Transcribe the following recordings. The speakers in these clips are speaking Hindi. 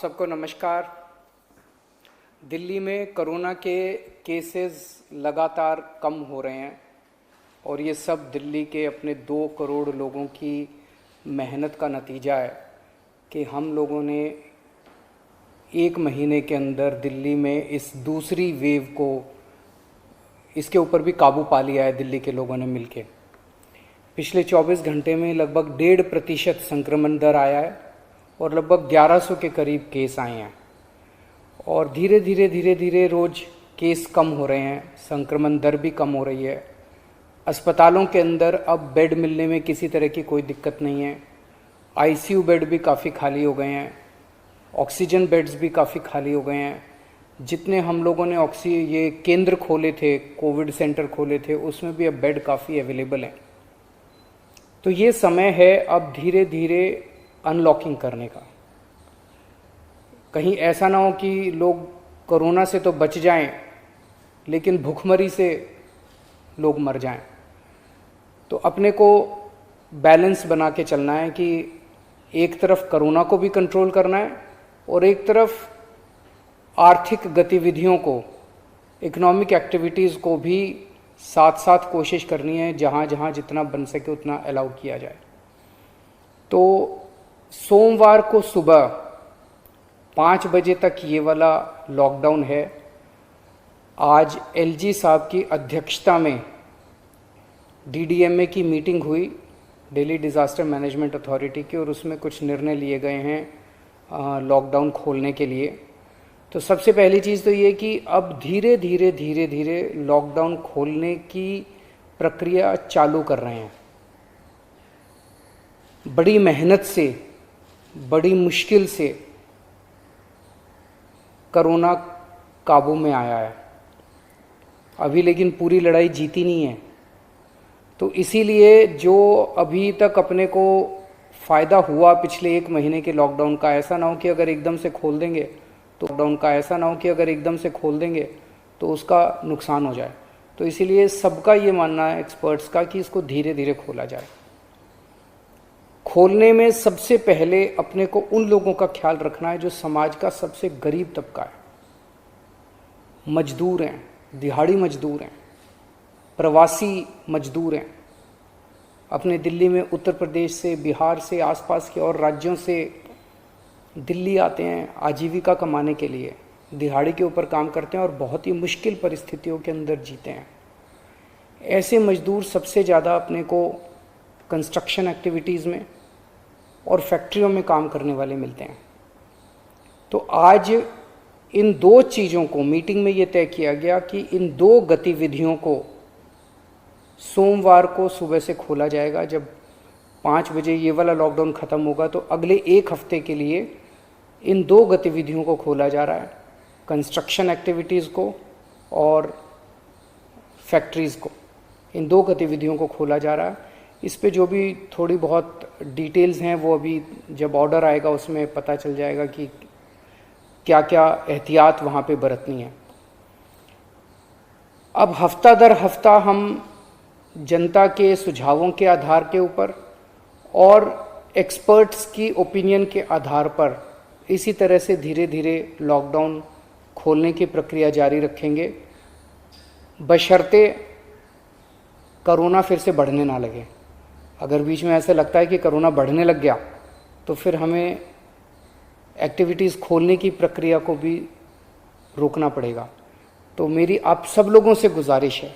सबको नमस्कार। दिल्ली में कोरोना के केसेस लगातार कम हो रहे हैं और ये सब दिल्ली के अपने 2 करोड़ लोगों की मेहनत का नतीजा है कि हम लोगों ने 1 महीने के अंदर दिल्ली में इस दूसरी वेव को इसके ऊपर भी काबू पा लिया है। दिल्ली के लोगों ने मिलके पिछले 24 घंटे में लगभग 1.5% संक्रमण दर आया है और लगभग 1100 के करीब केस आए हैं और धीरे धीरे रोज़ केस कम हो रहे हैं, संक्रमण दर भी कम हो रही है। अस्पतालों के अंदर अब बेड मिलने में किसी तरह की कोई दिक्कत नहीं है। आईसीयू बेड भी काफ़ी खाली हो गए हैं, ऑक्सीजन बेड्स भी काफ़ी खाली हो गए हैं। जितने हम लोगों ने ये केंद्र खोले थे, कोविड सेंटर खोले थे, उसमें भी अब बेड काफ़ी अवेलेबल हैं। तो ये समय है अब धीरे धीरे अनलॉकिंग करने का। कहीं ऐसा ना हो कि लोग कोरोना से तो बच जाएं लेकिन भूखमरी से लोग मर जाएं। तो अपने को बैलेंस बना के चलना है कि एक तरफ कोरोना को भी कंट्रोल करना है और एक तरफ आर्थिक गतिविधियों को, इकोनॉमिक एक्टिविटीज़ को भी साथ साथ कोशिश करनी है, जहाँ जहाँ जितना बन सके उतना अलाउ किया जाए। तो सोमवार को सुबह 5 बजे तक ये वाला लॉकडाउन है। आज एलजी साहब की अध्यक्षता में डीडीएमए की मीटिंग हुई, दिल्ली डिज़ास्टर मैनेजमेंट अथॉरिटी की, और उसमें कुछ निर्णय लिए गए हैं लॉकडाउन खोलने के लिए। तो सबसे पहली चीज़ तो ये कि अब धीरे धीरे लॉकडाउन खोलने की प्रक्रिया चालू कर रहे हैं। बड़ी मेहनत से, बड़ी मुश्किल से कोरोना काबू में आया है अभी, लेकिन पूरी लड़ाई जीती नहीं है। तो इसीलिए जो अभी तक अपने को फ़ायदा हुआ पिछले 1 महीने के लॉकडाउन का, ऐसा ना हो कि अगर एकदम से खोल देंगे तो उसका नुकसान हो जाए। तो इसीलिए सबका ये मानना है, एक्सपर्ट्स का, कि इसको धीरे धीरे खोला जाए। खोलने में सबसे पहले अपने को उन लोगों का ख्याल रखना है जो समाज का सबसे गरीब तबका है। मजदूर हैं, दिहाड़ी मजदूर हैं, प्रवासी मजदूर हैं। अपने दिल्ली में उत्तर प्रदेश से, बिहार से, आसपास के और राज्यों से दिल्ली आते हैं आजीविका कमाने के लिए, दिहाड़ी के ऊपर काम करते हैं और बहुत ही मुश्किल परिस्थितियों के अंदर जीते हैं। ऐसे मजदूर सबसे ज़्यादा अपने को कंस्ट्रक्शन एक्टिविटीज़ में और फैक्ट्रियों में काम करने वाले मिलते हैं। तो आज इन 2 चीज़ों को मीटिंग में ये तय किया गया कि इन 2 गतिविधियों को सोमवार को सुबह से खोला जाएगा। जब 5 बजे ये वाला लॉकडाउन ख़त्म होगा तो अगले 1 हफ्ते के लिए इन 2 गतिविधियों को खोला जा रहा है, कंस्ट्रक्शन एक्टिविटीज़ को और फैक्ट्रीज़ को। इन 2 गतिविधियों को खोला जा रहा है। इस पे जो भी थोड़ी बहुत डिटेल्स हैं वो अभी जब ऑर्डर आएगा उसमें पता चल जाएगा कि क्या क्या एहतियात वहाँ पे बरतनी है। अब हफ्ता दर हफ्ता हम जनता के सुझावों के आधार के ऊपर और एक्सपर्ट्स की ओपिनियन के आधार पर इसी तरह से धीरे धीरे लॉकडाउन खोलने की प्रक्रिया जारी रखेंगे, बशर्ते कोरोना फिर से बढ़ने ना लगे। अगर बीच में ऐसा लगता है कि कोरोना बढ़ने लग गया तो फिर हमें एक्टिविटीज़ खोलने की प्रक्रिया को भी रोकना पड़ेगा। तो मेरी आप सब लोगों से गुजारिश है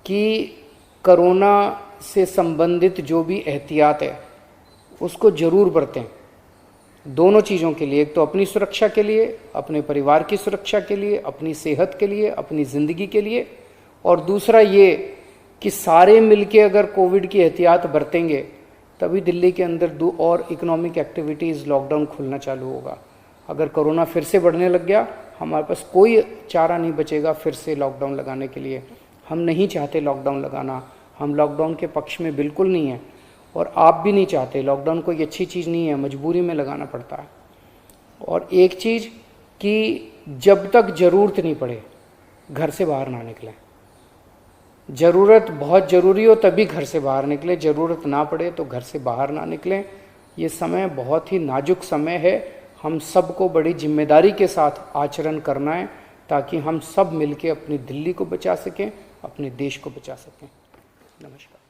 कि कोरोना से संबंधित जो भी एहतियात है उसको ज़रूर बरतें, दोनों चीज़ों के लिए। एक तो अपनी सुरक्षा के लिए, अपने परिवार की सुरक्षा के लिए, अपनी सेहत के लिए, अपनी ज़िंदगी के लिए, और दूसरा ये कि सारे मिलके अगर कोविड की एहतियात बरतेंगे तभी दिल्ली के अंदर 2 और इकोनॉमिक एक्टिविटीज़ लॉकडाउन खुलना चालू होगा। अगर कोरोना फिर से बढ़ने लग गया, हमारे पास कोई चारा नहीं बचेगा फिर से लॉकडाउन लगाने के लिए। हम नहीं चाहते लॉकडाउन लगाना, हम लॉकडाउन के पक्ष में बिल्कुल नहीं हैं और आप भी नहीं चाहते। लॉकडाउन कोई अच्छी चीज़ नहीं है, मजबूरी में लगाना पड़ता है। और एक चीज़ कि जब तक ज़रूरत नहीं पड़े घर से बाहर ना निकलें। ज़रूरत बहुत ज़रूरी हो तभी घर से बाहर निकलें, ज़रूरत ना पड़े तो घर से बाहर ना निकलें। ये समय बहुत ही नाजुक समय है, हम सबको बड़ी जिम्मेदारी के साथ आचरण करना है, ताकि हम सब मिलके अपनी दिल्ली को बचा सकें, अपने देश को बचा सकें। नमस्कार।